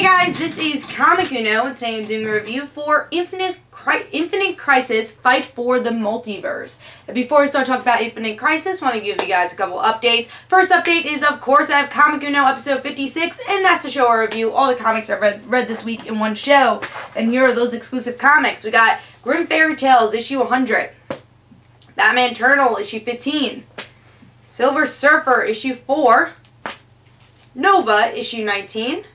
guys, this is Comic Uno, and today I'm doing a review for Infinite Crisis Fight for the Multiverse. And before we start talking about Infinite Crisis, I want to give you guys a couple updates. First update is, of course, I have Comic Uno episode 56, and that's to show our review all the comics I've read this week in one show. And here are those exclusive comics. We got Grim Fairy Tales, issue 100. Batman Eternal, issue 15. Silver Surfer, issue 4. Nova, issue 19.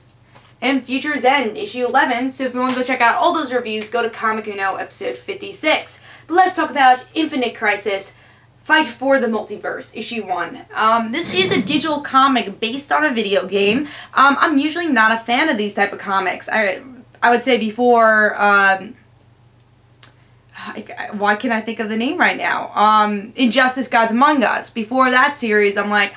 And Future's End, issue 11. So if you want to go check out all those reviews, go to Comic Uno episode 56. But let's talk about Infinite Crisis Fight for the Multiverse, issue 1. This is a digital comic based on a video game. I'm usually not a fan of these type of comics. I would say before, why can't I think of the name right now? Injustice Gods Among Us. Before that series, I'm like,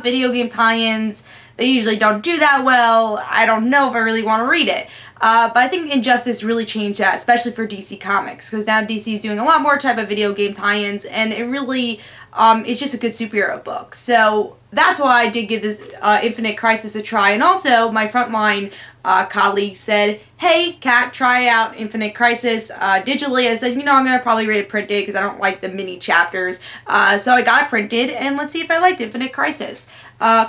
video game tie-ins, they usually don't do that well. I don't know if I really want to read it. But I think Injustice really changed that, especially for DC Comics, because now DC is doing a lot more type of video game tie-ins, and it really is just a good superhero book. So that's why I did give this Infinite Crisis a try. And also, my frontline colleague said, hey, Kat, try out Infinite Crisis digitally. I said, you know, I'm going to probably read it printed because I don't like the mini chapters. So I got it printed, and let's see if I liked Infinite Crisis.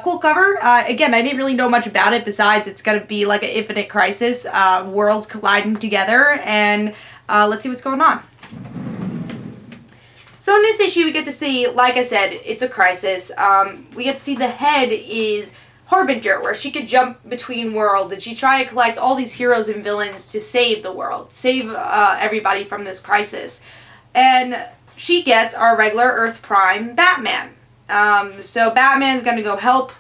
Cool cover. Again, I didn't really know much about it besides it's going to be like an Infinite Crisis, worlds colliding together, and let's see what's going on. So in this issue, we get to see, like I said, it's a crisis. We get to see the head is Harbinger, where she could jump between worlds, and she tried to collect all these heroes and villains to save the world, save everybody from this crisis. And she gets our regular Earth Prime Batman. So Batman's gonna go help,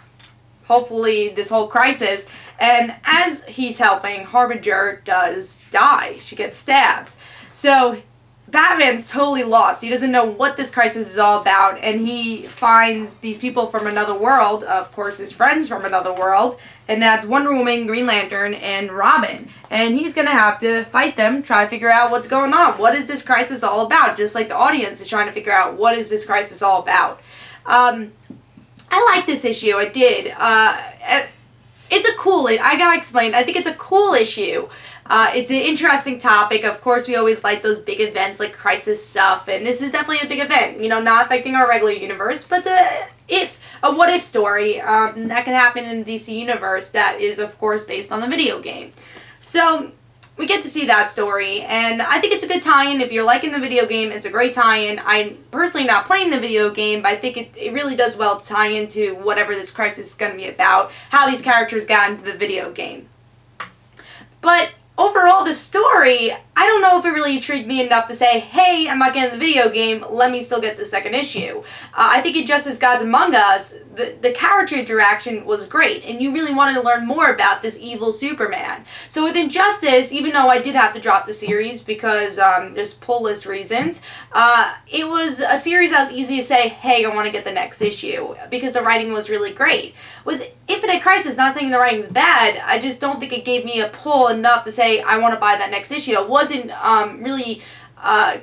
hopefully, this whole crisis, and as he's helping, Harbinger does die. She gets stabbed. So Batman's totally lost. He doesn't know what this crisis is all about, and he finds these people from another world, of course his friends from another world, and that's Wonder Woman, Green Lantern, and Robin. And he's gonna have to fight them, try to figure out what's going on. What is this crisis all about? Just like the audience is trying to figure out what is this crisis all about. I like this issue. I did. It's a cool, I gotta explain, I think it's a cool issue. It's an interesting topic. Of course, we always like those big events like crisis stuff, and this is definitely a big event. You know, not affecting our regular universe, but a what-if story that can happen in the DC universe that is, of course, based on the video game. So we get to see that story, and I think it's a good tie-in. If you're liking the video game, it's a great tie-in. I'm personally not playing the video game, but I think it really does well to tie into whatever this crisis is going to be about, how these characters got into the video game. But overall, the story, I don't know if it really intrigued me enough to say, hey, I'm not getting the video game, let me still get the second issue. I think Injustice Gods Among Us, the character interaction was great, and you really wanted to learn more about this evil Superman. So with Injustice, even though I did have to drop the series because there's pull list reasons, it was a series that was easy to say, hey, I want to get the next issue, because the writing was really great. With Infinite Crisis, not saying the writing's bad, I just don't think it gave me a pull enough to say, I want to buy that next issue. I wasn't really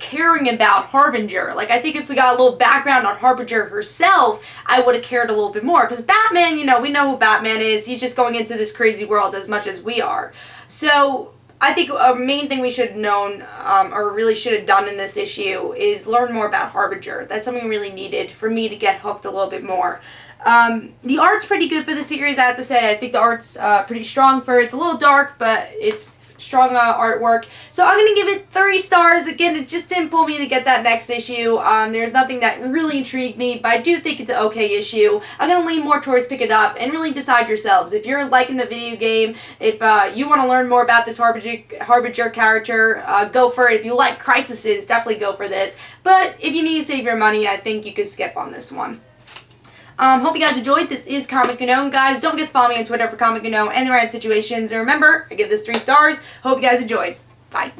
caring about Harbinger. Like, I think if we got a little background on Harbinger herself, I would have cared a little bit more. Because Batman, you know, we know who Batman is. He's just going into this crazy world as much as we are. So I think a main thing we should have known, or really should have done in this issue, is learn more about Harbinger. That's something really needed for me to get hooked a little bit more. The art's pretty good for the series, I have to say. I think the art's pretty strong for it. It's a little dark, but it's strong artwork. So I'm going to give it 3 stars. Again, it just didn't pull me to get that next issue. There's nothing that really intrigued me, but I do think it's an okay issue. I'm going to lean more towards pick it up and really decide yourselves. If you're liking the video game, if you want to learn more about this Harbinger character, go for it. If you like crises, definitely go for this. But if you need to save your money, I think you could skip on this one. Hope you guys enjoyed. This is Comic Uno. Guys, don't forget to follow me on Twitter for Comic Uno and the random situations. And remember, I give this 3 stars. Hope you guys enjoyed. Bye.